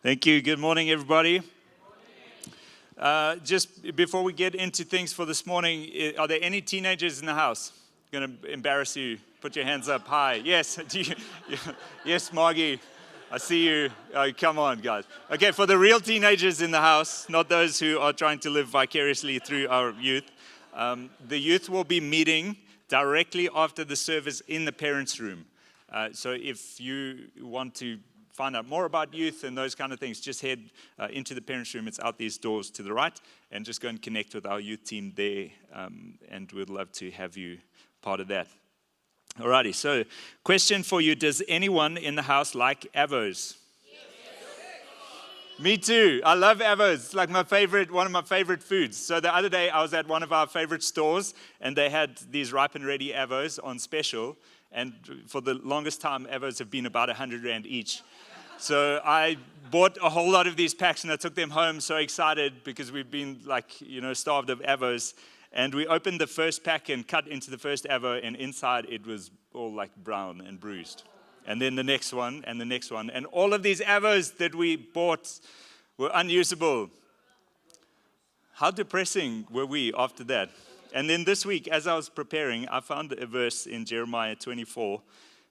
Thank you. Good morning, everybody. Just before we get into things for this morning, are there any teenagers in the house? Going to embarrass you. Put your hands up high. Yes. Yes, Margie. I see you. Oh, come on, guys. Okay, for the real teenagers in the house, not those who are trying to live vicariously through our youth, the youth will be meeting directly after the service in the parents' room. So if you want to find out more about youth and those kind of things, just head into the parents' room. It's out these doors to the right, and just go and connect with our youth team there, and we'd love to have you part of that. Alrighty, so question for you: does anyone in the house like avos? Yes. Me too. I love avos. It's like one of my favorite foods. So the other day I was at one of our favorite stores, and they had these ripe and ready avos on special. And for the longest time, avos have been about 100 Rand each. So I bought a whole lot of these packs, and I took them home so excited because we've been starved of avos. And we opened the first pack and cut into the first avo, and inside it was all like brown and bruised. And then the next one and the next one. And all of these avos that we bought were unusable. How depressing were we after that? And then this week, as I was preparing, I found a verse in Jeremiah 24.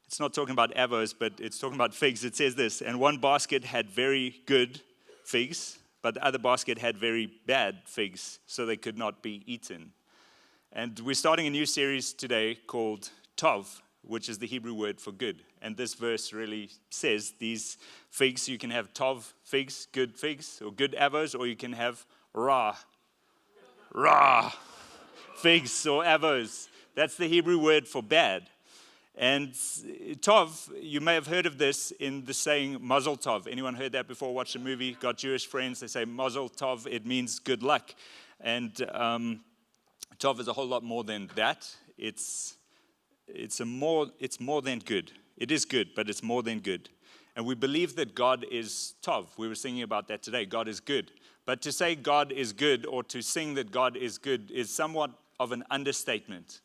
It's not talking about avos, but it's talking about figs. It says this: and one basket had very good figs, but the other basket had very bad figs, so they could not be eaten. And we're starting a new series today called TOV, which is the Hebrew word for good. And this verse really says these figs, you can have TOV figs, or good avos, or you can have ra figs or avos. That's the Hebrew word for bad. And Tov, you may have heard of this in the saying Mazel Tov. Anyone heard that before? Watched a movie, got Jewish friends, they say Mazel Tov, it means good luck. And Tov is a whole lot more than that. It's more than good. It is good, but it's more than good. And we believe that God is Tov. We were singing about that today. God is good. But to say God is good, or to sing that God is good, is somewhat of an understatement.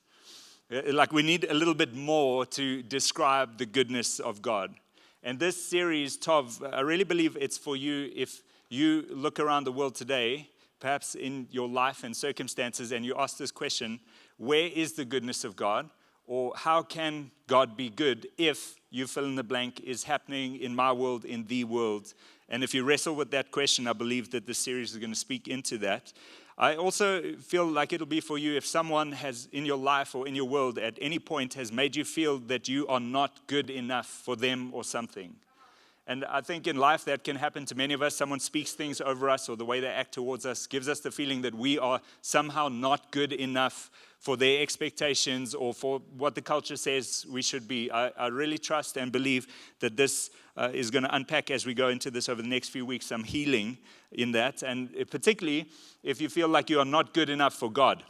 Like, we need a little bit more to describe the goodness of God. And this series, Tov, I really believe it's for you if you look around the world today, perhaps in your life and circumstances, and you ask this question: where is the goodness of God? Or how can God be good if you fill in the blank is happening in my world, in the world? And if you wrestle with that question, I believe that this series is going to speak into that. I also feel like it'll be for you if someone has in your life or in your world at any point has made you feel that you are not good enough for them or something. And I think in life that can happen to many of us. Someone speaks things over us, or the way they act towards us gives us the feeling that we are somehow not good enough for their expectations or for what the culture says we should be. I really trust and believe that this is going to unpack, as we go into this over the next few weeks, some healing in that. And particularly if you feel like you are not good enough for God.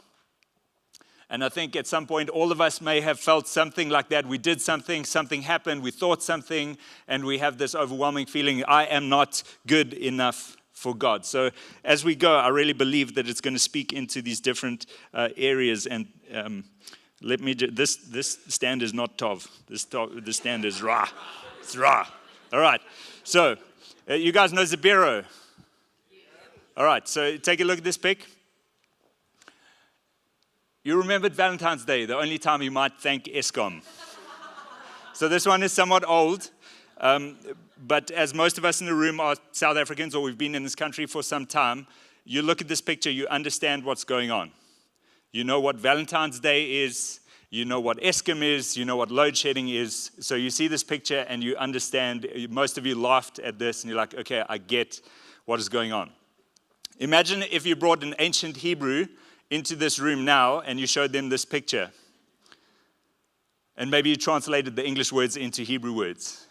And I think at some point, all of us may have felt something like that. We did something happened, we thought something, and we have this overwhelming feeling, I am not good enough for God. So as we go, I really believe that it's going to speak into these different areas. And this stand is not Tov. This stand is Ra. It's Ra. All right. So you guys know Zabiro? All right. So take a look at this pic. You remembered Valentine's Day, the only time you might thank Eskom. So this one is somewhat old, but as most of us in the room are South Africans, or we've been in this country for some time, you look at this picture, you understand what's going on. You know what Valentine's Day is, you know what Eskom is, you know what load shedding is. So you see this picture and you understand. Most of you laughed at this and you're like, okay, I get what is going on. Imagine if you brought an ancient Hebrew into this room now and you showed them this picture. And maybe you translated the English words into Hebrew words.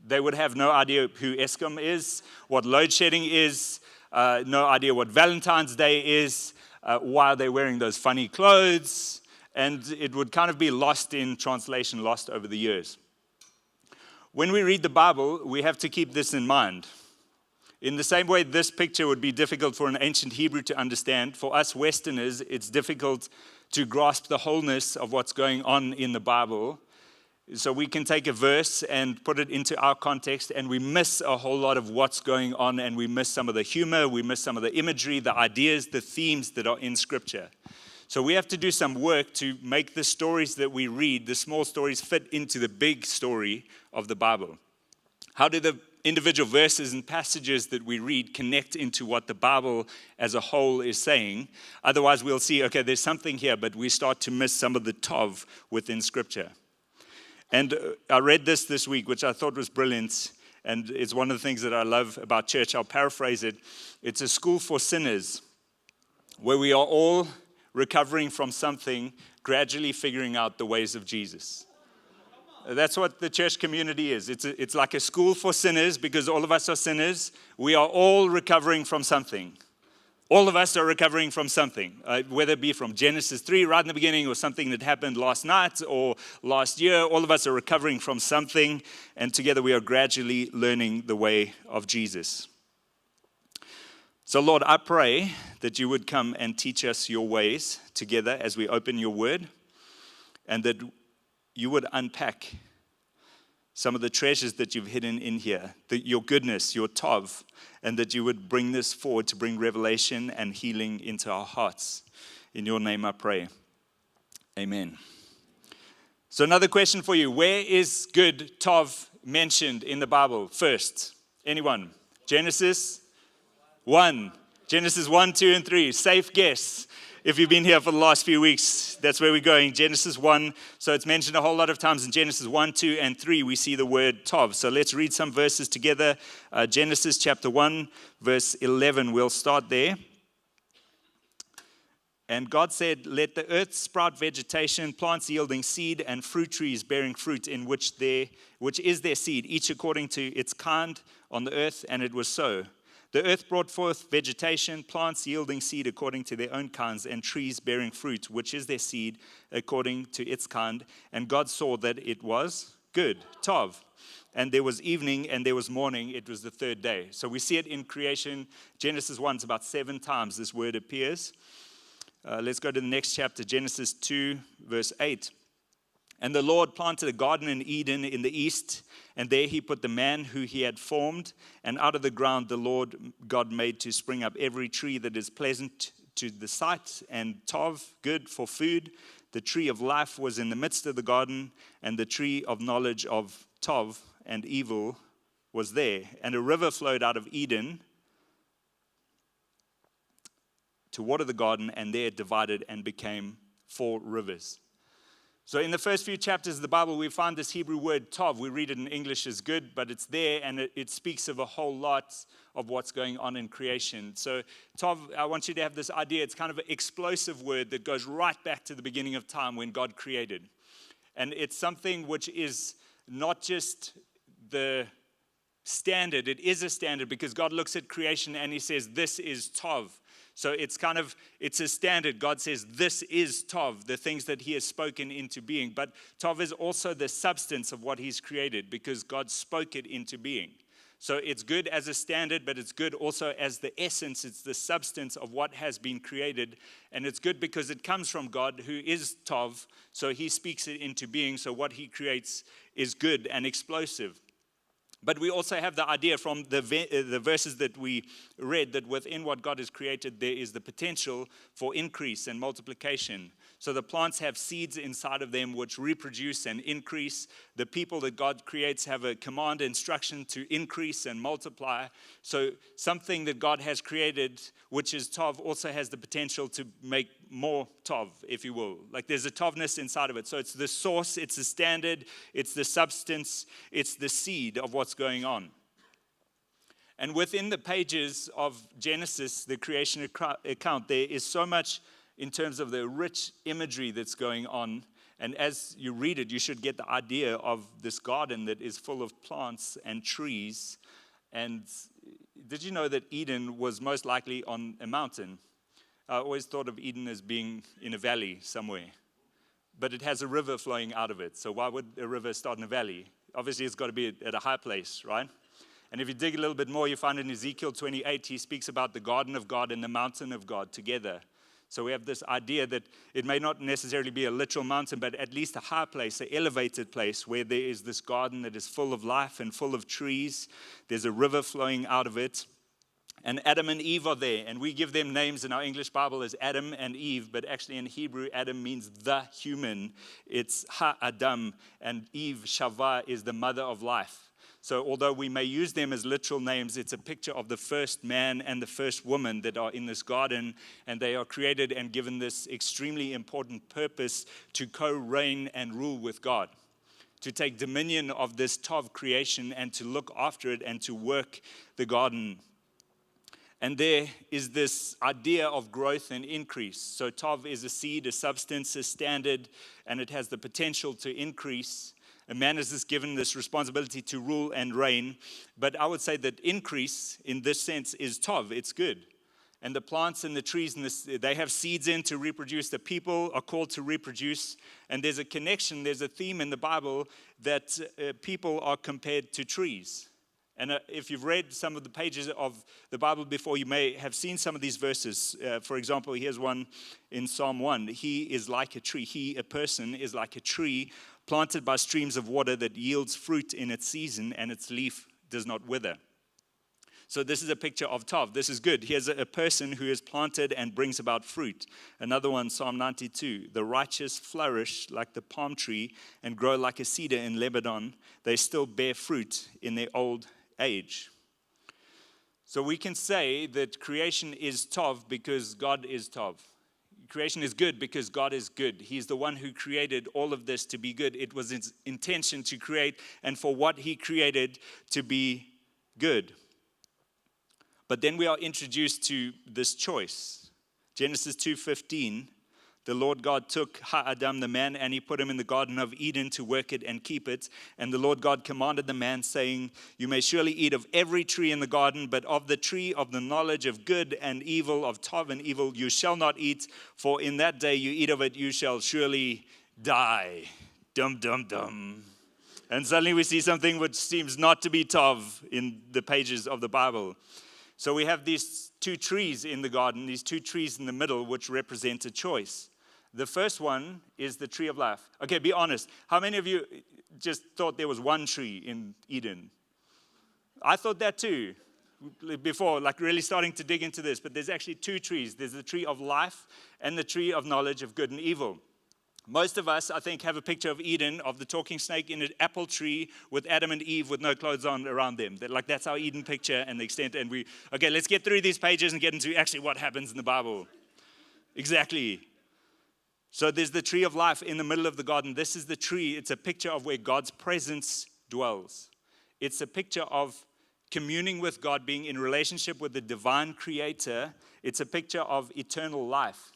They would have no idea who Eskom is, what load shedding is, no idea what Valentine's Day is, why they're wearing those funny clothes, and it would kind of be lost in translation, lost over the years. When we read the Bible, we have to keep this in mind. In the same way this picture would be difficult for an ancient Hebrew to understand, for us Westerners, it's difficult to grasp the wholeness of what's going on in the Bible. So we can take a verse and put it into our context, and we miss a whole lot of what's going on, and we miss some of the humor, we miss some of the imagery, the ideas, the themes that are in Scripture. So we have to do some work to make the stories that we read, the small stories, fit into the big story of the Bible. How do the individual verses and passages that we read connect into what the Bible as a whole is saying? Otherwise, we'll see, okay, there's something here, but we start to miss some of the TOV within Scripture. And I read this week, which I thought was brilliant, and it's one of the things that I love about church. I'll paraphrase it. It's a school for sinners, where we are all recovering from something, gradually figuring out the ways of Jesus. That's what the church community is. It's like a school for sinners, because all of us are sinners. We are all recovering from something. All of us are recovering from something, whether it be from Genesis 3 right in the beginning, or something that happened last night or last year. All of us are recovering from something, and together we are gradually learning the way of Jesus. So Lord, I pray that you would come and teach us your ways together as we open your word, and that you would unpack some of the treasures that you've hidden in here, your goodness, your TOV, and that you would bring this forward to bring revelation and healing into our hearts. In your name I pray. Amen. So another question for you. Where is good TOV mentioned in the Bible first? Anyone? Genesis 1. Genesis 1, 2, and 3. Safe guess. If you've been here for the last few weeks, that's where we're going. Genesis 1. So it's mentioned a whole lot of times in Genesis 1, 2, and 3. We see the word TOV. So let's read some verses together. Genesis chapter 1, verse 11. We'll start there. And God said, "Let the earth sprout vegetation, plants yielding seed, and fruit trees bearing fruit, in which is their seed, each according to its kind on the earth." And it was so. The earth brought forth vegetation, plants yielding seed according to their own kinds, and trees bearing fruit, which is their seed according to its kind. And God saw that it was good, TOV. And there was evening and there was morning. It was the third day. So we see it in creation. Genesis 1, it's about 7 times this word appears. Let's go to the next chapter, Genesis 2, verse 8. And the Lord planted a garden in Eden in the east, and there he put the man who he had formed. And out of the ground the Lord God made to spring up every tree that is pleasant to the sight, and TOV, good for food. The tree of life was in the midst of the garden, and the tree of knowledge of TOV and evil was there. And a river flowed out of Eden to water the garden, and there it divided and became 4 rivers. So in the first few chapters of the Bible, we find this Hebrew word TOV. We read it in English as good, but it's there, and it speaks of a whole lot of what's going on in creation. So TOV, I want you to have this idea. It's kind of an explosive word that goes right back to the beginning of time when God created. And it's something which is not just the standard. It is a standard because God looks at creation and he says, this is TOV. So it's a standard. God says, this is TOV, the things that he has spoken into being. But TOV is also the substance of what he's created because God spoke it into being. So it's good as a standard, but it's good also as the essence. It's the substance of what has been created. And it's good because it comes from God, who is TOV. So he speaks it into being. So what he creates is good and explosive. But we also have the idea from the verses that we read that within what God has created, there is the potential for increase and multiplication. So the plants have seeds inside of them which reproduce and increase. The people that God creates have a command instruction to increase and multiply. So something that God has created, which is TOV, also has the potential to make more TOV, if you will. Like there's a TOVness inside of it. So it's the source, it's the standard, it's the substance, it's the seed of what's going on. And within the pages of Genesis, the creation account, there is so much in terms of the rich imagery that's going on. And as you read it, you should get the idea of this garden that is full of plants and trees. And did you know that Eden was most likely on a mountain? I always thought of Eden as being in a valley somewhere. But it has a river flowing out of it. So why would a river start in a valley? Obviously, it's got to be at a high place, right? And if you dig a little bit more, you find in Ezekiel 28, he speaks about the garden of God and the mountain of God together. So we have this idea that it may not necessarily be a literal mountain, but at least a high place, an elevated place where there is this garden that is full of life and full of trees. There's a river flowing out of it. And Adam and Eve are there, and we give them names in our English Bible as Adam and Eve, but actually in Hebrew, Adam means the human. It's Ha-Adam, and Eve, Shavah, is the mother of life. So although we may use them as literal names, it's a picture of the first man and the first woman that are in this garden, and they are created and given this extremely important purpose to co-reign and rule with God, to take dominion of this TOV creation and to look after it and to work the garden. And there is this idea of growth and increase. So TOV is a seed, a substance, a standard, and it has the potential to increase. A man is given this responsibility to rule and reign. But I would say that increase in this sense is TOV. It's good. And the plants and the trees, they have seeds in to reproduce. The people are called to reproduce. And there's a connection, there's a theme in the Bible that people are compared to trees. And if you've read some of the pages of the Bible before, you may have seen some of these verses. For example, here's one in Psalm 1. He is like a tree. He, a person, is like a tree planted by streams of water that yields fruit in its season, and its leaf does not wither. So this is a picture of TOV. This is good. Here's a person who is planted and brings about fruit. Another one, Psalm 92. The righteous flourish like the palm tree and grow like a cedar in Lebanon. They still bear fruit in their old age. So we can say that creation is TOV because God is TOV. Creation is good because God is good. He's the one who created all of this to be good. It was his intention to create and for what he created to be good. But then we are introduced to this choice. Genesis 2:15, the Lord God took Ha-Adam, the man, and he put him in the Garden of Eden to work it and keep it. And the Lord God commanded the man, saying, you may surely eat of every tree in the garden, but of the tree of the knowledge of good and evil, of TOV and evil, you shall not eat, for in that day you eat of it, you shall surely die. Dum, dum, dum. And suddenly we see something which seems not to be TOV in the pages of the Bible. So we have these two trees in the garden, these two trees in the middle, which represent a choice. The first one is the tree of life. Okay, be honest. How many of you just thought there was one tree in Eden? I thought that too before, like really starting to dig into this. But there's actually two trees. There's the tree of life and the tree of knowledge of good and evil. Most of us, I think, have a picture of Eden, of the talking snake in an apple tree with Adam and Eve with no clothes on around them. That's our Eden picture and the extent. And okay, let's get through these pages and get into actually what happens in the Bible. Exactly. So there's the tree of life in the middle of the garden. This is the tree. It's a picture of where God's presence dwells. It's a picture of communing with God, being in relationship with the divine creator. It's a picture of eternal life.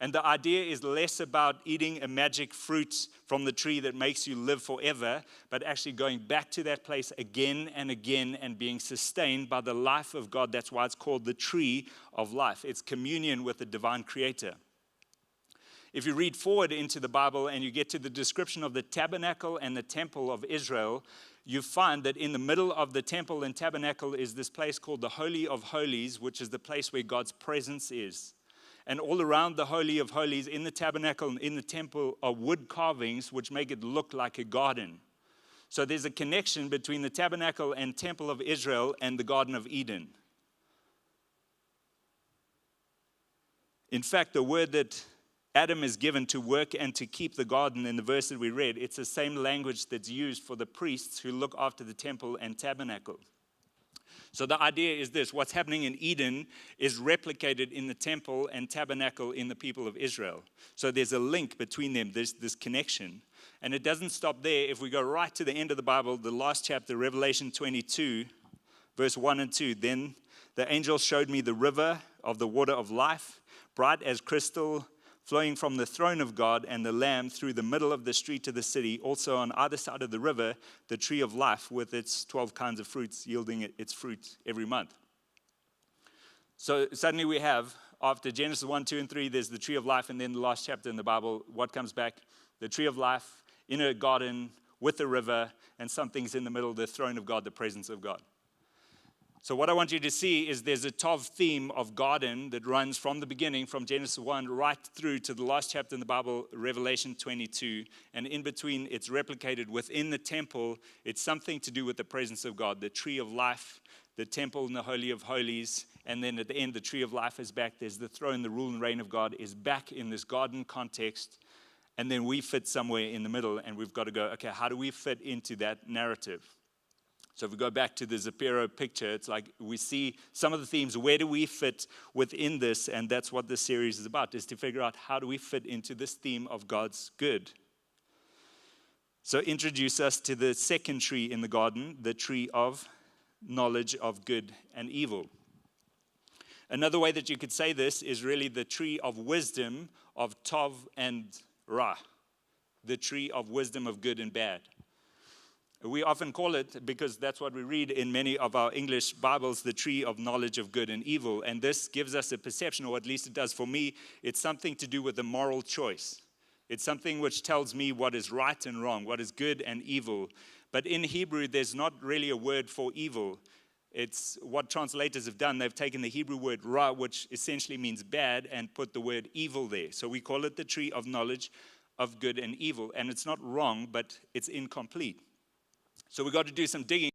And the idea is less about eating a magic fruit from the tree that makes you live forever, but actually going back to that place again and again and being sustained by the life of God. That's why it's called the tree of life. It's communion with the divine creator. If you read forward into the Bible and you get to the description of the tabernacle and the temple of Israel, you find that in the middle of the temple and tabernacle is this place called the Holy of Holies, which is the place where God's presence is. And all around the Holy of Holies, in the tabernacle and in the temple, are wood carvings which make it look like a garden. So there's a connection between the tabernacle and temple of Israel and the Garden of Eden. In fact, the word that Adam is given to work and to keep the garden in the verse that we read, it's the same language that's used for the priests who look after the temple and tabernacle. So the idea is this: what's happening in Eden is replicated in the temple and tabernacle in the people of Israel. So there's a link between them, there's this connection. And it doesn't stop there. If we go right to the end of the Bible, the last chapter, Revelation 22, verse 1 and 2, then the angel showed me the river of the water of life, bright as crystal, flowing from the throne of God and the Lamb through the middle of the street of the city. Also on either side of the river, the tree of life with its 12 kinds of fruits, yielding its fruit every month. So suddenly we have, after Genesis 1, 2, and 3, there's the tree of life, and then the last chapter in the Bible, what comes back? The tree of life in a garden with a river, and something's in the middle, the throne of God, the presence of God. So what I want you to see is there's a TOV theme of garden that runs from the beginning, from Genesis 1 right through to the last chapter in the Bible, Revelation 22. And in between, it's replicated within the temple. It's something to do with the presence of God, the tree of life, the temple and the Holy of Holies. And then at the end, the tree of life is back. There's the throne, the rule and reign of God is back in this garden context. And then we fit somewhere in the middle, and we've got to go, okay, how do we fit into that narrative? So if we go back to the Zapiro picture, it's like we see some of the themes. Where do we fit within this? And that's what this series is about, is to figure out how do we fit into this theme of God's good. So introduce us to the second tree in the garden, the tree of knowledge of good and evil. Another way that you could say this is really the tree of wisdom of Tov and Ra, the tree of wisdom of good and bad. We often call it, because that's what we read in many of our English Bibles, the tree of knowledge of good and evil. And this gives us a perception, or at least it does for me, it's something to do with the moral choice. It's something which tells me what is right and wrong, what is good and evil. But in Hebrew, there's not really a word for evil. It's what translators have done. They've taken the Hebrew word ra, which essentially means bad, and put the word evil there. So we call it the tree of knowledge of good and evil. And it's not wrong, but it's incomplete. So we've got to do some digging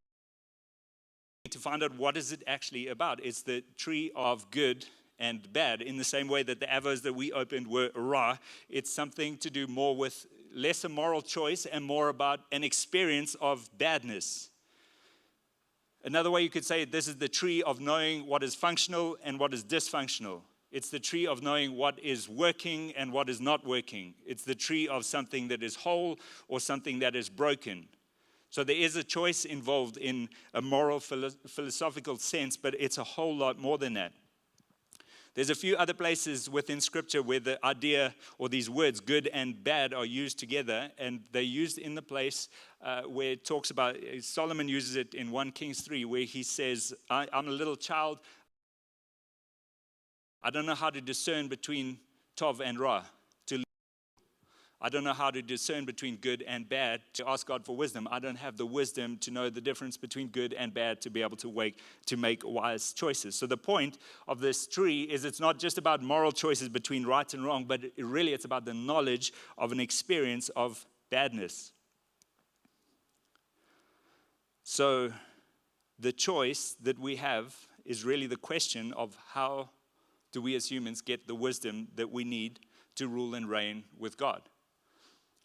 to find out what is it actually about. It's the tree of good and bad. In the same way that the avos that we opened were ra, it's something to do more with less a moral choice and more about an experience of badness. Another way you could say it, this is the tree of knowing what is functional and what is dysfunctional. It's the tree of knowing what is working and what is not working. It's the tree of something that is whole or something that is broken. So there is a choice involved in a moral, philosophical sense, but it's a whole lot more than that. There's a few other places within Scripture where the idea or these words, good and bad, are used together, and they're used in the place where it talks about, Solomon uses it in 1 Kings 3, where he says, I'm a little child. I don't know how to discern between Tov and Ra. I don't know how to discern between good and bad, to ask God for wisdom. I don't have the wisdom to know the difference between good and bad to be able to make wise choices. So the point of this tree is it's not just about moral choices between right and wrong, but it's about the knowledge of an experience of badness. So the choice that we have is really the question of how do we as humans get the wisdom that we need to rule and reign with God.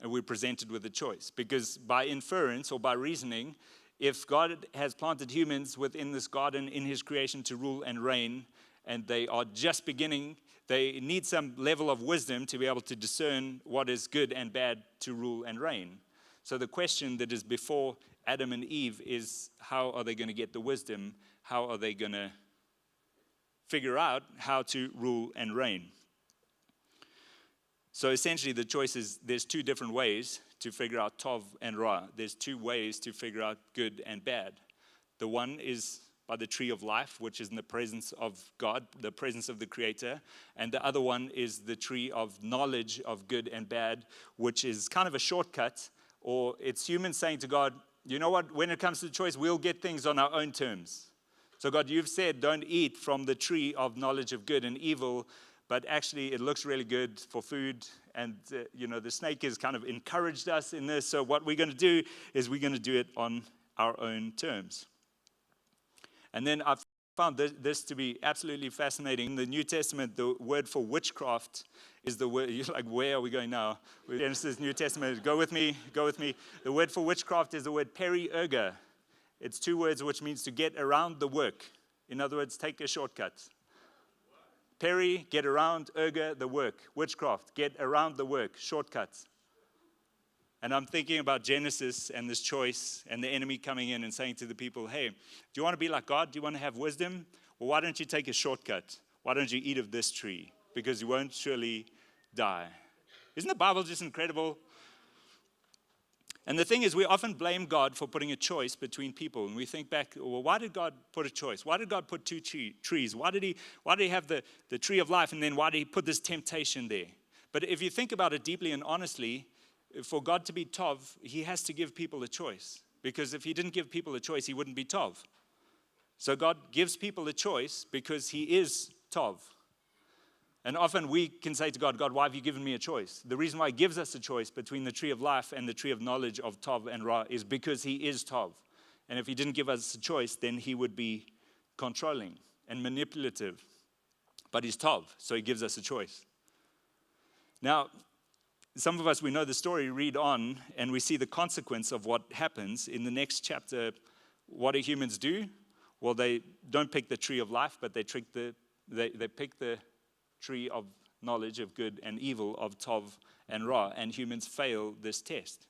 And we're presented with a choice. Because by inference or by reasoning, if God has planted humans within this garden in his creation to rule and reign, and they are just beginning, they need some level of wisdom to be able to discern what is good and bad to rule and reign. So the question that is before Adam and Eve is, how are they going to get the wisdom? How are they going to figure out how to rule and reign? So essentially the choice is there's two different ways to figure out Tov and Ra. There's two ways to figure out good and bad. The one is by the tree of life, which is in the presence of God, the presence of the Creator. And the other one is the tree of knowledge of good and bad, which is kind of a shortcut, or it's humans saying to God, you know what, when it comes to the choice, we'll get things on our own terms. So God, you've said don't eat from the tree of knowledge of good and evil, but actually it looks really good for food, and the snake has kind of encouraged us in this, so what we're going to do is we're going to do it on our own terms. And then I've found this to be absolutely fascinating. In the New Testament, the word for witchcraft is the word, you're like, where are we going now? Genesis, New Testament, go with me. The word for witchcraft is the word peri-erga. It's two words which means to get around the work. In other words, take a shortcut. Peri, get around, erga, the work. Witchcraft, get around the work, shortcuts. And I'm thinking about Genesis and this choice and the enemy coming in and saying to the people, hey, do you want to be like God? Do you want to have wisdom? Well, why don't you take a shortcut? Why don't you eat of this tree? Because you won't surely die. Isn't the Bible just incredible? And the thing is, we often blame God for putting a choice between people. And we think back, well, why did God put a choice? Why did God put two trees? Why did he have the tree of life? And then why did he put this temptation there? But if you think about it deeply and honestly, for God to be Tov, he has to give people a choice. Because if he didn't give people a choice, he wouldn't be Tov. So God gives people a choice because he is Tov. And often we can say to God, God, why have you given me a choice? The reason why he gives us a choice between the tree of life and the tree of knowledge of Tov and Ra is because he is Tov. And if he didn't give us a choice, then he would be controlling and manipulative. But he's Tov, so he gives us a choice. Now, some of us, we know the story, read on, and we see the consequence of what happens. In the next chapter, what do humans do? Well, they don't pick the tree of life, but they pick the tree of knowledge of good and evil of Tov and Ra, and humans fail this test.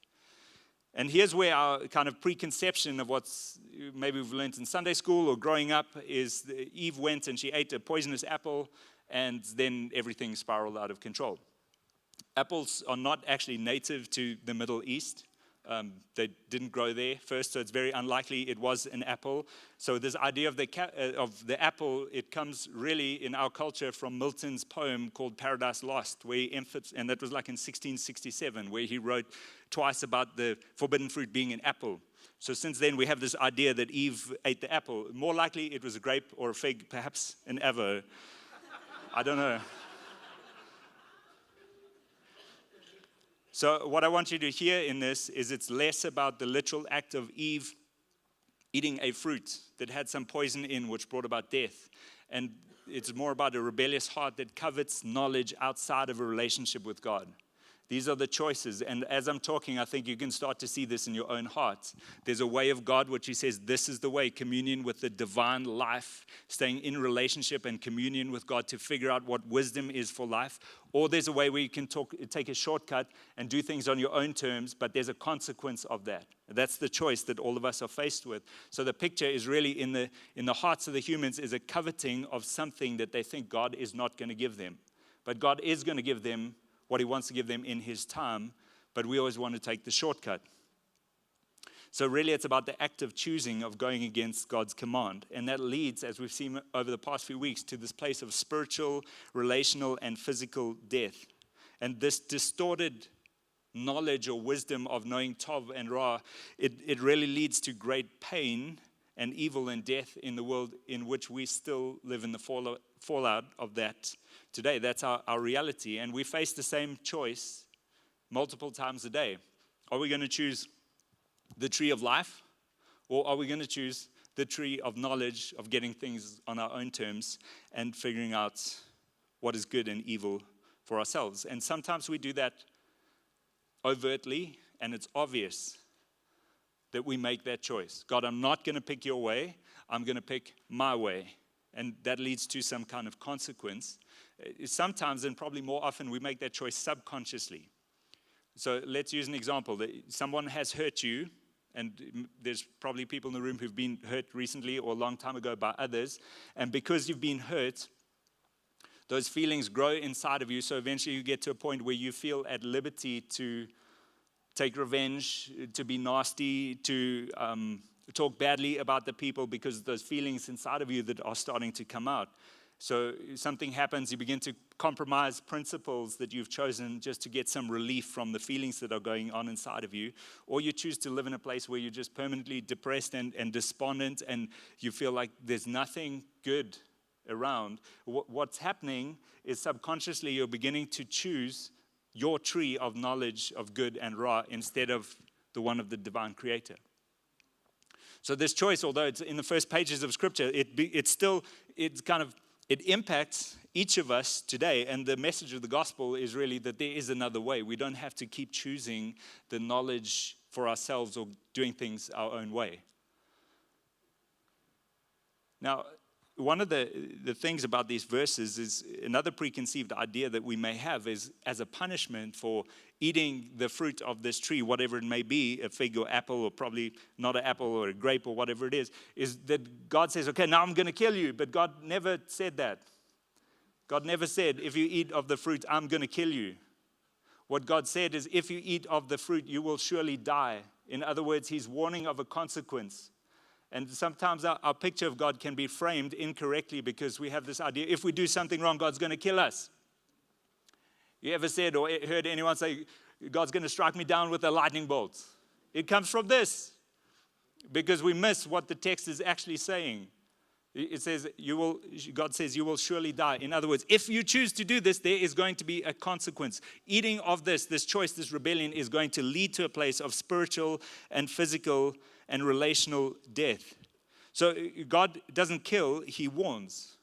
And here's where our kind of preconception of what's maybe we've learned in Sunday school or growing up is Eve went and she ate a poisonous apple, and then everything spiraled out of control. Apples are not actually native to the Middle East. They didn't grow there first, so it's very unlikely it was an apple. So this idea of the apple, it comes really in our culture from Milton's poem called Paradise Lost, where and that was like in 1667, where he wrote twice about the forbidden fruit being an apple. So since then, we have this idea that Eve ate the apple. More likely, it was a grape or a fig, perhaps an avo. I don't know. So what I want you to hear in this is it's less about the literal act of Eve eating a fruit that had some poison in, which brought about death. And it's more about a rebellious heart that covets knowledge outside of a relationship with God. These are the choices. And as I'm talking, I think you can start to see this in your own heart. There's a way of God, which he says, this is the way, communion with the divine life, staying in relationship and communion with God to figure out what wisdom is for life. Or there's a way where you can take a shortcut and do things on your own terms, but there's a consequence of that. That's the choice that all of us are faced with. So the picture is really in the hearts of the humans is a coveting of something that they think God is not going to give them. But God is going to give them what he wants to give them in his time, but we always want to take the shortcut. So really it's about the act of choosing, of going against God's command. And that leads, as we've seen over the past few weeks, to this place of spiritual, relational, and physical death. And this distorted knowledge or wisdom of knowing Tov and Ra, it really leads to great pain and evil and death in the world in which we still live in the fallout of that today. That's our reality. And we face the same choice multiple times a day. Are we going to choose the tree of life, or are we going to choose the tree of knowledge, of getting things on our own terms and figuring out what is good and evil for ourselves? And sometimes we do that overtly, and it's obvious that we make that choice. God, I'm not going to pick your way. I'm going to pick my way. And that leads to some kind of consequence. Sometimes, and probably more often, we make that choice subconsciously. So let's use an example. Someone has hurt you, and there's probably people in the room who've been hurt recently or a long time ago by others. And because you've been hurt, those feelings grow inside of you. So eventually you get to a point where you feel at liberty to take revenge, to be nasty, to talk badly about the people because of those feelings inside of you that are starting to come out. So something happens, you begin to compromise principles that you've chosen just to get some relief from the feelings that are going on inside of you. Or you choose to live in a place where you're just permanently depressed and despondent, and you feel like there's nothing good around. What's happening is subconsciously you're beginning to choose your tree of knowledge of good and Ra instead of the one of the divine creator. So this choice, although it's in the first pages of Scripture, it impacts each of us today. And the message of the gospel is really that there is another way. We don't have to keep choosing the knowledge for ourselves or doing things our own way. Now, one of the things about these verses is another preconceived idea that we may have is as a punishment for eating the fruit of this tree, whatever it may be, a fig or apple, or probably not an apple or a grape or whatever it is that God says, okay, now I'm going to kill you. But God never said that. God never said, if you eat of the fruit, I'm going to kill you. What God said is, if you eat of the fruit, you will surely die. In other words, he's warning of a consequence. And sometimes our picture of God can be framed incorrectly because we have this idea, if we do something wrong, God's going to kill us. You ever said or heard anyone say, God's going to strike me down with a lightning bolt? It comes from this, because we miss what the text is actually saying. It says, God says, you will surely die. In other words, if you choose to do this, there is going to be a consequence. Eating of this choice, this rebellion is going to lead to a place of spiritual and physical and relational death. So God doesn't kill, he warns.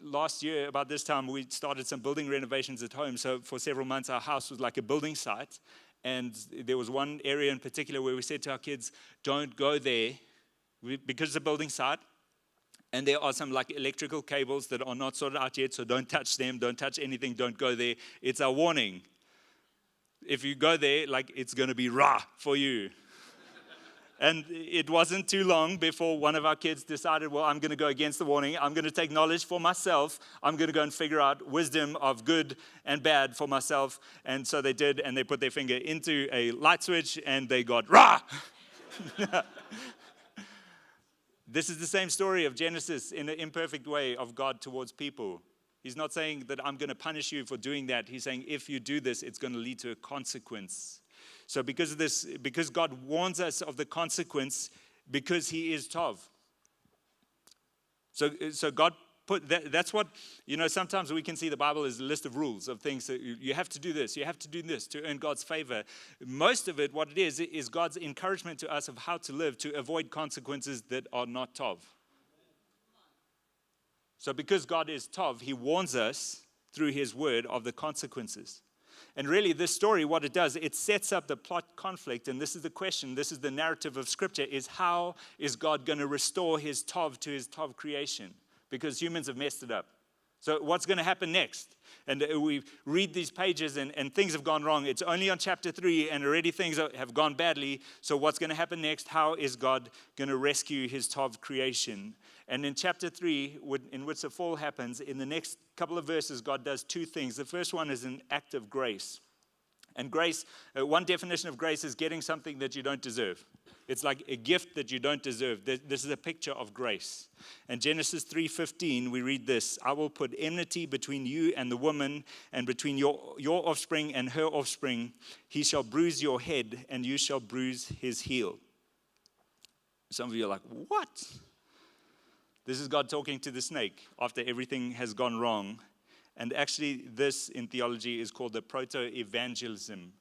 Last year, about this time, we started some building renovations at home. So for several months, our house was like a building site. And there was one area in particular where we said to our kids, don't go there. Because it's a building site, and there are some like electrical cables that are not sorted out yet, so don't touch them, don't touch anything, don't go there. It's a warning. If you go there, like it's going to be rah for you. And it wasn't too long before one of our kids decided, well, I'm going to go against the warning. I'm going to take knowledge for myself. I'm going to go and figure out wisdom of good and bad for myself. And so they did, and they put their finger into a light switch, and they got rah. This is the same story of Genesis in an imperfect way of God towards people. He's not saying that I'm going to punish you for doing that. He's saying if you do this, it's going to lead to a consequence. So because of this, because God warns us of the consequence, because he is Tov. So God put that's what, sometimes we can see the Bible as a list of rules of things that you have to do this, you have to do this to earn God's favor. Most of it, what it is God's encouragement to us of how to live to avoid consequences that are not Tov. So because God is Tov, he warns us through his word of the consequences. And really, this story, what it does, it sets up the plot conflict. And this is the question, this is the narrative of Scripture, is how is God going to restore his Tov to his Tov creation? Because humans have messed it up. So what's going to happen next? And we read these pages and things have gone wrong. It's only on chapter 3 and already things have gone badly. So what's going to happen next? How is God going to rescue his Tov creation? And in chapter 3, in which the fall happens, in the next couple of verses, God does two things. The first one is an act of grace. And grace, one definition of grace is getting something that you don't deserve. It's like a gift that you don't deserve. This is a picture of grace. And Genesis 3:15, we read this: I will put enmity between you and the woman, and between your offspring and her offspring. He shall bruise your head, and you shall bruise his heel. Some of you are like, what? This is God talking to the snake after everything has gone wrong. And actually, this in theology is called the proto-evangelism.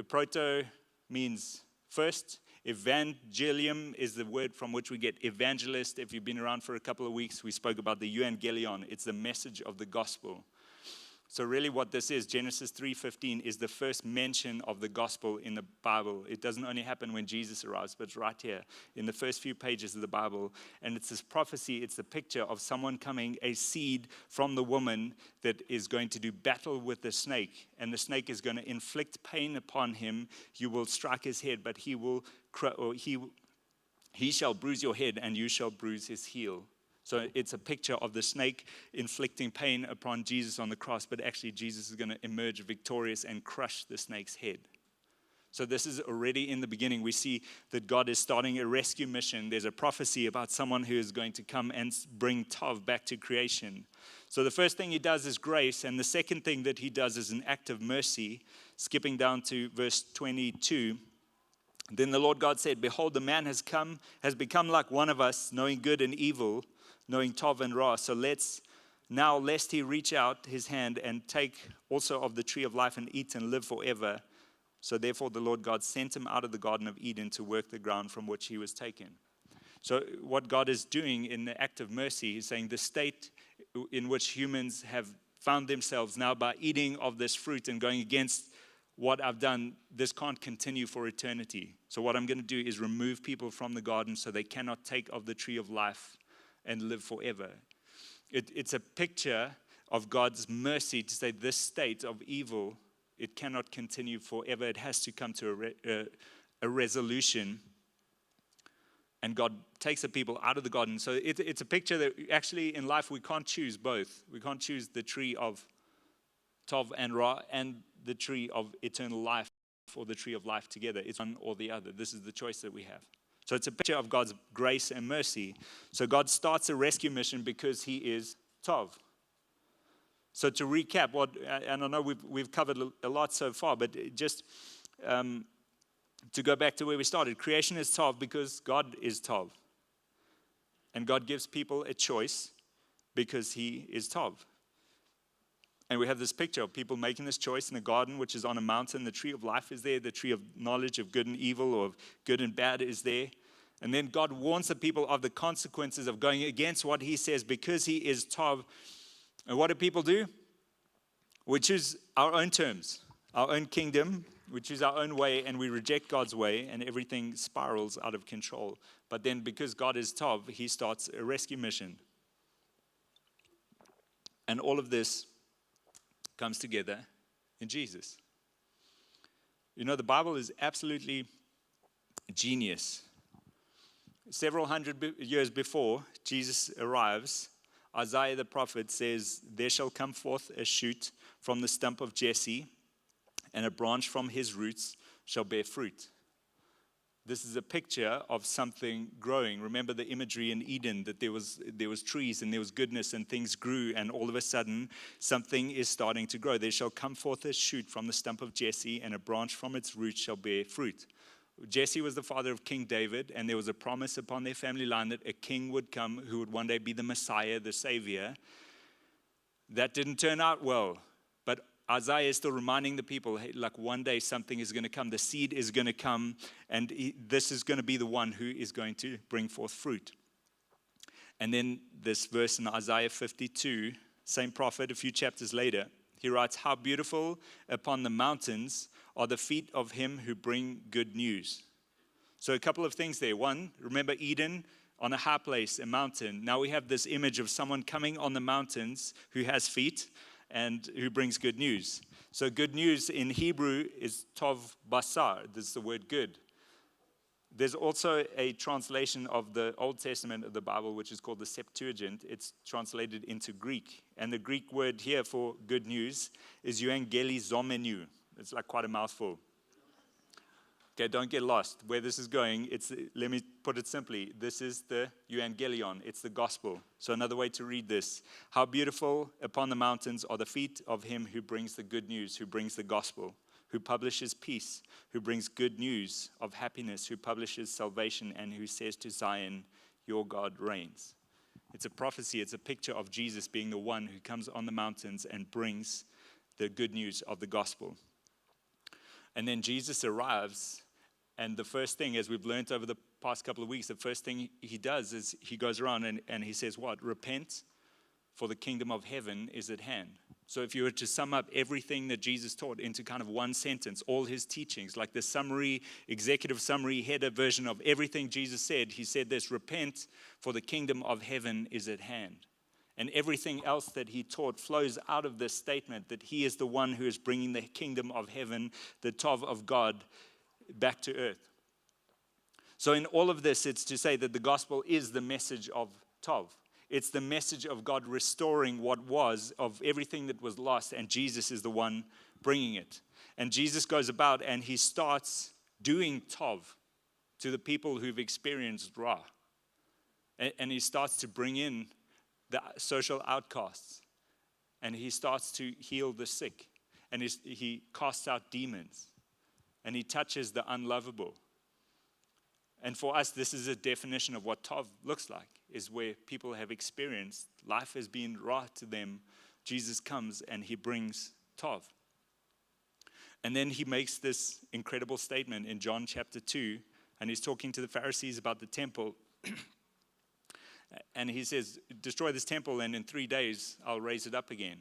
Proto means first. Evangelium is the word from which we get evangelist. If you've been around for a couple of weeks, we spoke about the euangelion. It's the message of the gospel. So really what this is, Genesis 3:15, is the first mention of the gospel in the Bible. It doesn't only happen when Jesus arrives, but it's right here in the first few pages of the Bible. And it's this prophecy, it's the picture of someone coming, a seed from the woman that is going to do battle with the snake. And the snake is going to inflict pain upon him. You will strike his head, but he shall bruise your head, and you shall bruise his heel. So it's a picture of the snake inflicting pain upon Jesus on the cross, but actually Jesus is going to emerge victorious and crush the snake's head. So this is already in the beginning. We see that God is starting a rescue mission. There's a prophecy about someone who is going to come and bring Tov back to creation. So the first thing he does is grace, and the second thing that he does is an act of mercy. Skipping down to verse 22. Then the Lord God said, behold, the man has become like one of us, knowing good and evil, knowing Tov and Ra. So lest he reach out his hand and take also of the tree of life and eat and live forever. So therefore the Lord God sent him out of the Garden of Eden to work the ground from which he was taken. So what God is doing in the act of mercy, he's saying the state in which humans have found themselves now by eating of this fruit and going against what I've done, this can't continue for eternity. So what I'm going to do is remove people from the garden so they cannot take of the tree of life and live forever. It's a picture of God's mercy to say this state of evil, it cannot continue forever. It has to come to a resolution. And God takes the people out of the garden. So it's a picture that actually in life we can't choose both. We can't choose the tree of Tov and Ra and the tree of eternal life or the tree of life together. It's one or the other. This is the choice that we have. So it's a picture of God's grace and mercy. So God starts a rescue mission because he is Tov. So to recap, and I know we've covered a lot so far, but just to go back to where we started, creation is Tov because God is Tov. And God gives people a choice because he is Tov. And we have this picture of people making this choice in a garden, which is on a mountain. The tree of life is there. The tree of knowledge of good and evil, or of good and bad, is there. And then God warns the people of the consequences of going against what he says because he is Tov. And what do people do? We choose our own terms, our own kingdom. We choose our own way, and we reject God's way, and everything spirals out of control. But then because God is Tov, he starts a rescue mission. And all of this comes together in Jesus. You know, the Bible is absolutely genius. Several hundred years before Jesus arrives, Isaiah the prophet says, "There shall come forth a shoot from the stump of Jesse, and a branch from his roots shall bear fruit." This is a picture of something growing. Remember the imagery in Eden, that there was trees and there was goodness and things grew, and all of a sudden something is starting to grow. There shall come forth a shoot from the stump of Jesse, and a branch from its roots shall bear fruit. Jesse was the father of King David, and there was a promise upon their family line that a king would come who would one day be the Messiah, the Savior. That didn't turn out well. But Isaiah is still reminding the people, hey, like one day something is going to come. The seed is going to come, and this is going to be the one who is going to bring forth fruit. And then this verse in Isaiah 52, same prophet, a few chapters later, he writes, "How beautiful upon the mountains are the feet of him who bring good news." So a couple of things there. One, remember Eden on a high place, a mountain. Now we have this image of someone coming on the mountains who has feet and who brings good news. So good news in Hebrew is tov basar. This is the word good. There's also a translation of the Old Testament of the Bible, which is called the Septuagint. It's translated into Greek. And the Greek word here for good news is euangelizomenu. It's like quite a mouthful. Okay, don't get lost. Where this is going, let me put it simply. This is the euangelion. It's the gospel. So another way to read this: how beautiful upon the mountains are the feet of him who brings the good news, who brings the gospel, who publishes peace, who brings good news of happiness, who publishes salvation, and who says to Zion, your God reigns. It's a prophecy. It's a picture of Jesus being the one who comes on the mountains and brings the good news of the gospel. And then Jesus arrives, and the first thing, as we've learned over the past couple of weeks, the first thing he does is he goes around and he says what? Repent, for the kingdom of heaven is at hand. So if you were to sum up everything that Jesus taught into kind of one sentence, all his teachings, like the summary, executive summary, header version of everything Jesus said, he said this: repent, for the kingdom of heaven is at hand. And everything else that he taught flows out of this statement that he is the one who is bringing the kingdom of heaven, the TOV of God, back to earth. So in all of this, it's to say that the gospel is the message of TOV. It's the message of God restoring what was, of everything that was lost, and Jesus is the one bringing it. And Jesus goes about and he starts doing TOV to the people who've experienced Ra. And he starts to bring in the social outcasts, and he starts to heal the sick, and he casts out demons, and he touches the unlovable. And for us, this is a definition of what Tov looks like, is where people have experienced life has been right to them. Jesus comes and he brings Tov. And then he makes this incredible statement in John chapter 2, and he's talking to the Pharisees about the temple. And he says, destroy this temple and in 3 days I'll raise it up again.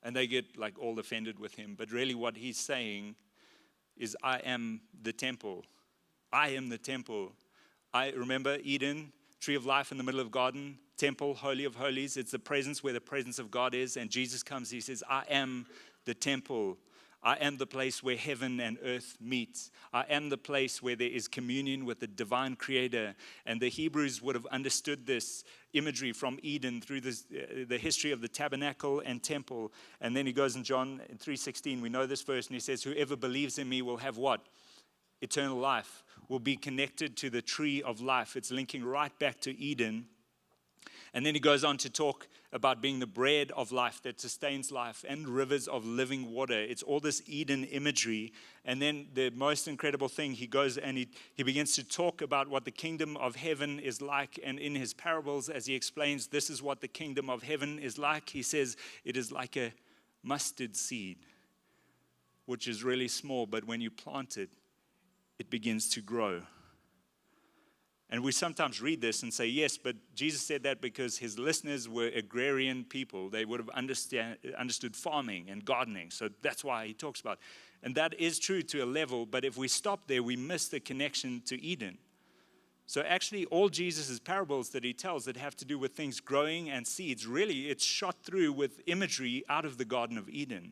And they get like all offended with him. But really what he's saying is, I am the temple. I am the temple. I remember Eden, tree of life in the middle of garden, temple, holy of holies. It's the presence where the presence of God is. And Jesus comes, he says, I am the temple. I am the place where heaven and earth meet. I am the place where there is communion with the divine creator. And the Hebrews would have understood this imagery from Eden through the history of the tabernacle and temple. And then he goes in John 3:16, we know this verse, and he says, whoever believes in me will have what? Eternal life, will be connected to the tree of life. It's linking right back to Eden. And then he goes on to talk about being the bread of life that sustains life and rivers of living water. It's all this Eden imagery. And then the most incredible thing, he goes and he begins to talk about what the kingdom of heaven is like. And in his parables, as he explains, this is what the kingdom of heaven is like. He says it is like a mustard seed, which is really small, but when you plant it, it begins to grow. And we sometimes read this and say, yes, but Jesus said that because his listeners were agrarian people. They would have understood farming and gardening. So that's why he talks about it. And that is true to a level, but if we stop there, we miss the connection to Eden. So actually, all Jesus' parables that he tells that have to do with things growing and seeds, really, it's shot through with imagery out of the Garden of Eden.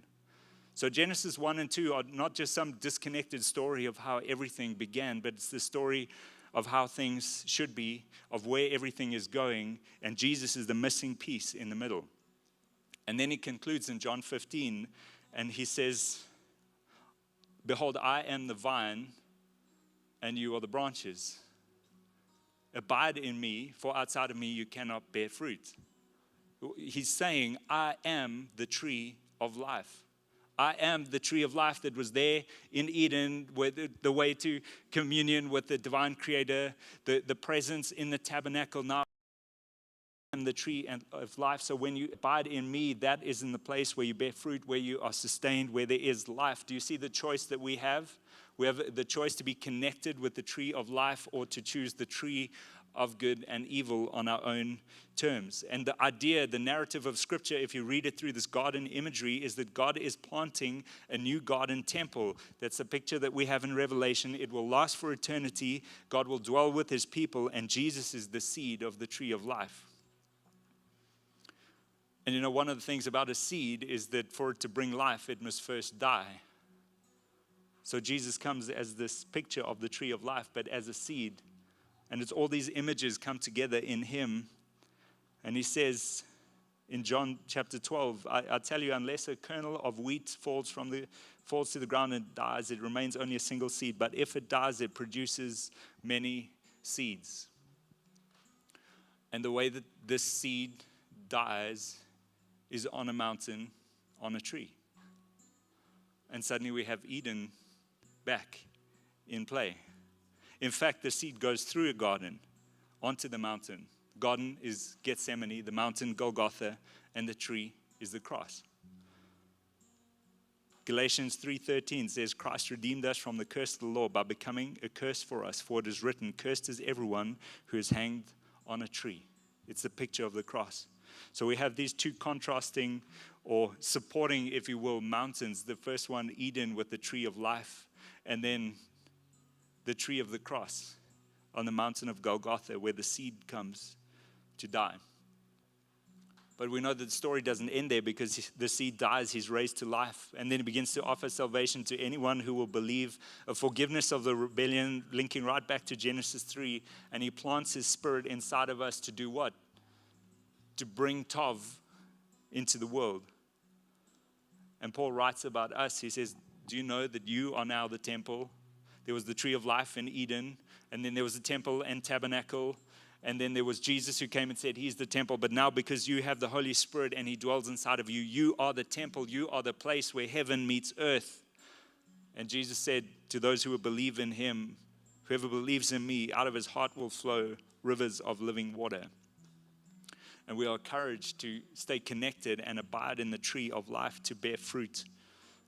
So Genesis 1 and 2 are not just some disconnected story of how everything began, but it's the story of how things should be, of where everything is going, and Jesus is the missing piece in the middle. And then he concludes in John 15, and he says, behold, I am the vine, and you are the branches. Abide in me, for outside of me you cannot bear fruit. He's saying, I am the tree of life. I am the tree of life that was there in Eden, with the way to communion with the divine creator, the presence in the tabernacle. Now I am the tree of life. So when you abide in me, that is in the place where you bear fruit, where you are sustained, where there is life. Do you see the choice that we have? We have the choice to be connected with the tree of life or to choose the tree of good and evil on our own terms. And the idea, the narrative of Scripture, if you read it through this garden imagery, is that God is planting a new garden temple. That's a picture that we have in Revelation. It will last for eternity. God will dwell with his people, and Jesus is the seed of the tree of life. And you know, one of the things about a seed is that for it to bring life, it must first die. So Jesus comes as this picture of the tree of life, but as a seed. And it's all these images come together in him. And he says in John chapter 12, I tell you, unless a kernel of wheat falls to the ground and dies, it remains only a single seed. But if it dies, it produces many seeds. And the way that this seed dies is on a mountain, on a tree. And suddenly we have Eden back in play. In fact, the seed goes through a garden onto the mountain. Garden is Gethsemane, the mountain Golgotha, and the tree is the cross. Galatians 3:13 says, Christ redeemed us from the curse of the law by becoming a curse for us. For it is written, cursed is everyone who is hanged on a tree. It's the picture of the cross. So we have these two contrasting or supporting, if you will, mountains. The first one, Eden, with the tree of life, and then the tree of the cross on the mountain of Golgotha, where the seed comes to die. But we know that the story doesn't end there, because the seed dies, he's raised to life, and then he begins to offer salvation to anyone who will believe, a forgiveness of the rebellion, linking right back to Genesis 3, and he plants his spirit inside of us to do what? To bring TOV into the world. And Paul writes about us, he says, do you know that you are now the temple? There was the tree of life in Eden, and then there was the temple and tabernacle, and then there was Jesus who came and said he's the temple. But now, because you have the Holy Spirit and he dwells inside of you, you are the temple, you are the place where heaven meets earth. And Jesus said to those who will believe in him, whoever believes in me, out of his heart will flow rivers of living water. And we are encouraged to stay connected and abide in the tree of life, to bear fruit.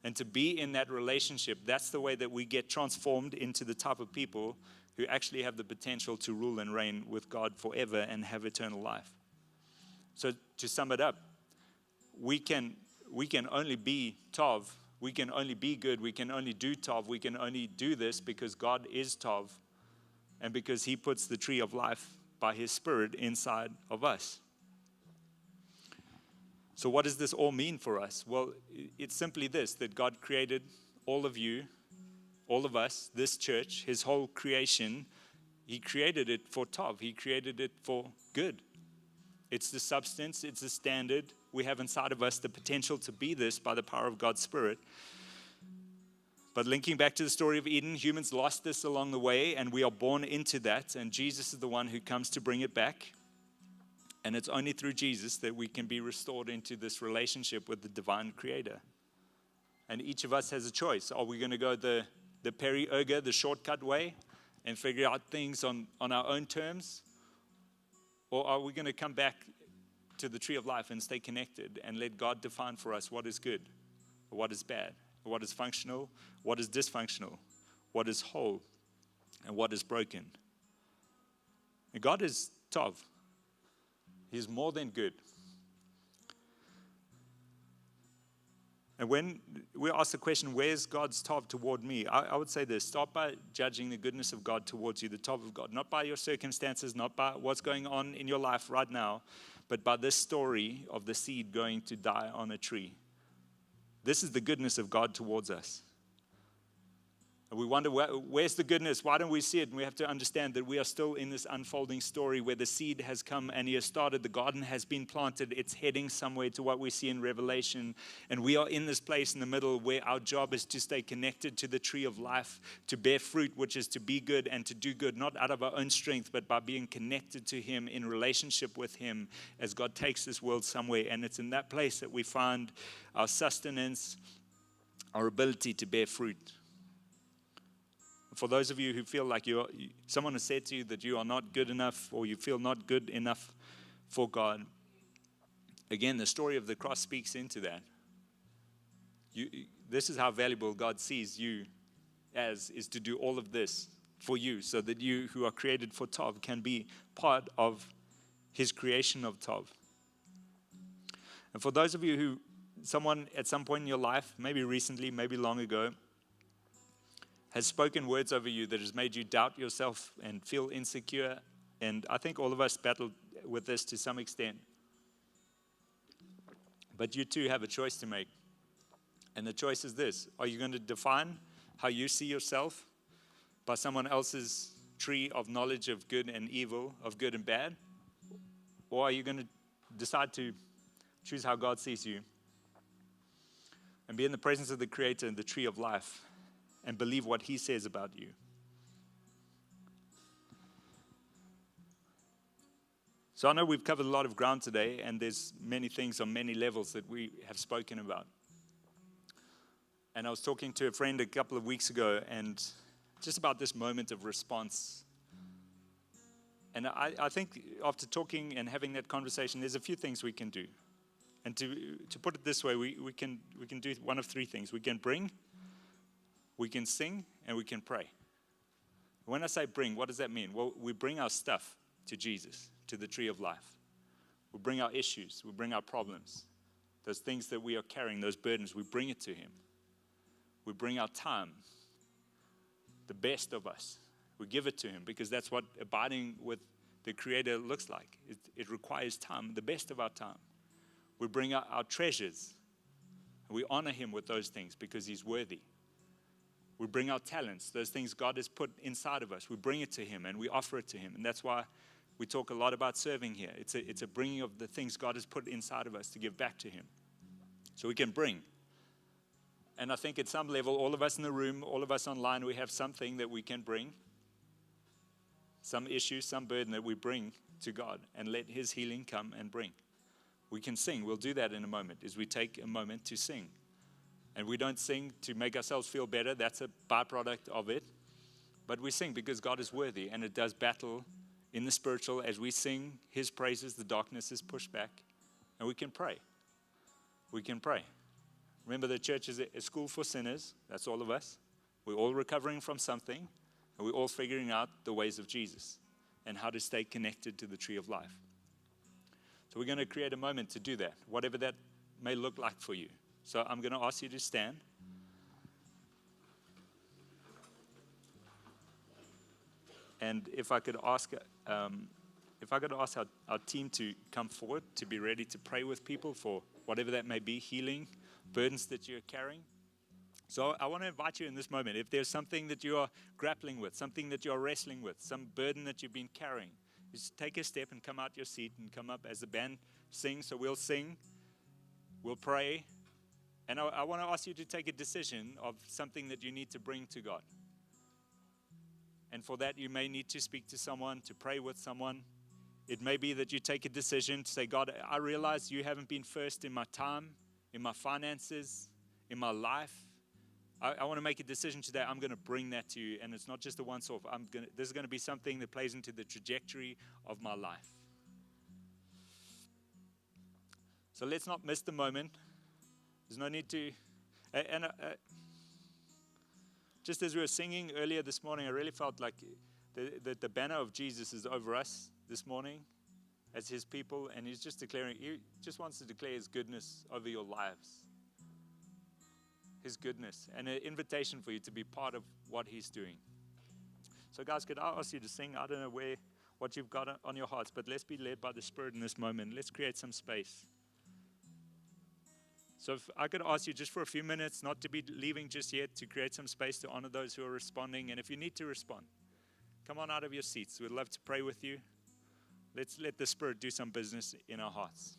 And to be in that relationship, that's the way that we get transformed into the type of people who actually have the potential to rule and reign with God forever and have eternal life. So to sum it up, we can only be TOV, we can only be good, we can only do TOV, we can only do this because God is TOV, and because he puts the tree of life by his Spirit inside of us. So what does this all mean for us? Well, it's simply this, that God created all of you, all of us, this church, his whole creation. He created it for TOV. He created it for good. It's the substance, it's the standard. We have inside of us the potential to be this by the power of God's Spirit. But linking back to the story of Eden, humans lost this along the way, and we are born into that, and Jesus is the one who comes to bring it back. And it's only through Jesus that we can be restored into this relationship with the divine creator. And each of us has a choice. Are we going to go the peri-erga, the shortcut way, and figure out things on our own terms? Or are we going to come back to the tree of life and stay connected and let God define for us what is good, or what is bad, or what is functional, what is dysfunctional, what is whole, and what is broken? And God is Tov. He's more than good. And when we ask the question, where's God's Tov toward me? I would say this: start by judging the goodness of God towards you, the Tov of God, not by your circumstances, not by what's going on in your life right now, but by this story of the seed going to die on a tree. This is the goodness of God towards us. And we wonder, where's the goodness? Why don't we see it? And we have to understand that we are still in this unfolding story where the seed has come and he has started. The garden has been planted. It's heading somewhere to what we see in Revelation. And we are in this place in the middle where our job is to stay connected to the tree of life, to bear fruit, which is to be good and to do good, not out of our own strength, but by being connected to him, in relationship with him as God takes this world somewhere. And it's in that place that we find our sustenance, our ability to bear fruit. For those of you who feel like someone has said to you that you are not good enough, or you feel not good enough for God, again, the story of the cross speaks into that. This is how valuable God sees you as, is to do all of this for you, so that you who are created for Tov can be part of his creation of Tov. And for those of you who, someone at some point in your life, maybe recently, maybe long ago, has spoken words over you that has made you doubt yourself and feel insecure. And I think all of us battle with this to some extent. But you too have a choice to make. And the choice is this: are you going to define how you see yourself by someone else's tree of knowledge of good and evil, of good and bad? Or are you going to decide to choose how God sees you and be in the presence of the Creator and the tree of life, and believe what he says about you? So I know we've covered a lot of ground today, and there's many things on many levels that we have spoken about. And I was talking to a friend a couple of weeks ago, and just about this moment of response. And I think after talking and having that conversation, there's a few things we can do. And to put it this way, we can do one of three things. We can bring, we can sing, and we can pray. When I say bring, what does that mean? Well, we bring our stuff to Jesus, to the tree of life. We bring our issues, we bring our problems, those things that we are carrying, those burdens, we bring it to him. We bring our time, the best of us. We give it to him, because that's what abiding with the Creator looks like. It requires time, the best of our time. We bring our treasures, and we honor him with those things because he's worthy. We bring our talents, those things God has put inside of us. We bring it to him and we offer it to him. And that's why we talk a lot about serving here. It's a bringing of the things God has put inside of us to give back to him. So we can bring. And I think at some level, all of us in the room, all of us online, we have something that we can bring. Some issue, some burden that we bring to God and let his healing come and bring. We can sing. We'll do that in a moment as we take a moment to sing. And we don't sing to make ourselves feel better. That's a byproduct of it. But we sing because God is worthy, and it does battle in the spiritual. As we sing his praises, the darkness is pushed back, and we can pray. We can pray. Remember, the church is a school for sinners. That's all of us. We're all recovering from something, and we're all figuring out the ways of Jesus and how to stay connected to the tree of life. So we're going to create a moment to do that, whatever that may look like for you. So I'm going to ask you to stand. And if I could ask our team to come forward to be ready to pray with people for whatever that may be, healing, burdens that you're carrying. So I want to invite you in this moment, if there's something that you are grappling with, something that you're wrestling with, some burden that you've been carrying, just take a step and come out your seat and come up as the band sings. So we'll sing, we'll pray. And I want to ask you to take a decision of something that you need to bring to God. And for that, you may need to speak to someone, to pray with someone. It may be that you take a decision to say, God, I realize you haven't been first in my time, in my finances, in my life. I want to make a decision today. I'm going to bring that to you. And it's not just a once-off. This is going to be something that plays into the trajectory of my life. So let's not miss the moment. There's no need to. Just as we were singing earlier this morning, I really felt like the banner of Jesus is over us this morning as his people. And he's just declaring, he just wants to declare his goodness over your lives. His goodness and an invitation for you to be part of what he's doing. So guys, could I ask you to sing? I don't know what you've got on your hearts, but let's be led by the Spirit in this moment. Let's create some space. So if I could ask you just for a few minutes, not to be leaving just yet, to create some space to honor those who are responding. And if you need to respond, come on out of your seats. We'd love to pray with you. Let's let the Spirit do some business in our hearts.